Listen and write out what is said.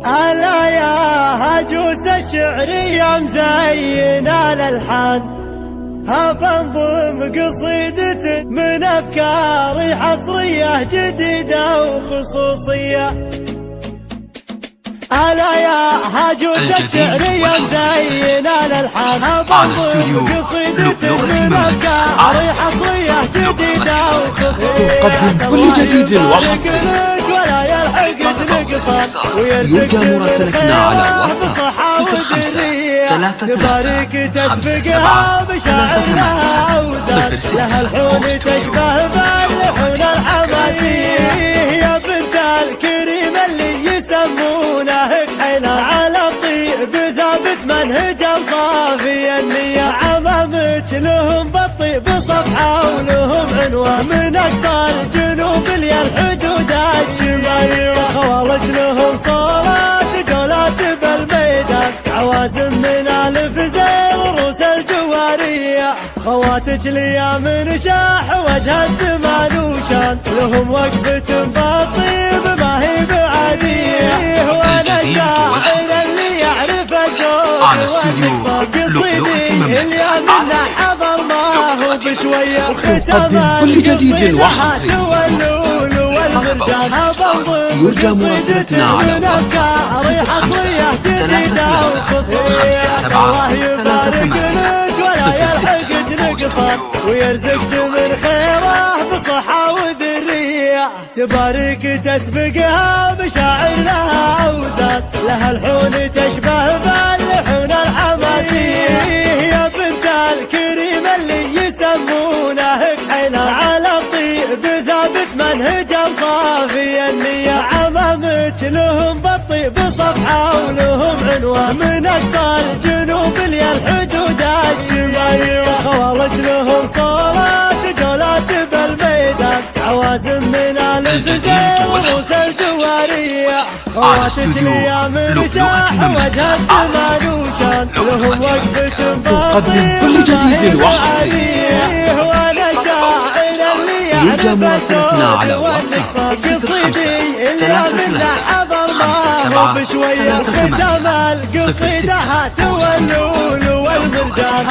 ألا يا هجوس الشعر يا مزين الألحان، بنظم قصيدة من أفكاري حصرية جديدة وخصوصية. ألا يا هجوس الشعر يا مزين الألحان، بنظم قصيدة من أفكاري حصرية جديدة وخصوصية. تقدم كل جديد وحصري. يرجى مراسلتنا على واتساب 05 تبارك تسبقها بشاعرها وزاد لها الحون تشبه بالحون الحماسيه. يا بنت الكريم اللي يسمونه كحيلة، على الطيب ثابت منهجه صافي النية. عمامك لهم بالطيب صفحة ولهم عنوان، من أقصى الجنوب ليا الحدود الشمالية. خوالج لهم صولات جولات بالميدان، عوازم من ألف زين روس الجوارية. خواتك ليا من شاح وجه الزمان وشان، لهم وقفة بالطيب ما هي بعادية. وانا الشاعر اللي يعرف الذوق قصيدي اللي منه حضر ما هو بشوية. تقدم كل جديد وحصري. يرجى مراسلتنا على واتساب 05 ويرزقك من خيره بصحة وذرية. تبارك تسبقها بشاعرها وزاد لها الحون تشبه بالحون الحماسيه. يا بنت الكريم اللي يسمونه كحيلة، على الطيب ثابت منهجه صافي النية. عمامك لهم بالطيب صفحة ولهم عنوان، من أقصى الجنوب ليا الحدود الشمالية. خوالج لهم صولات جولات بالميدان، عوازم من ألف زين روس الجوارية. خواتك ليا من شاح وجه الزمان وشان، لهم وقفة تقدم كل جديد وحصري. يرجى مراسلتنا على واتساب 05 بشوية ختم القصيدة تولول والمرجان.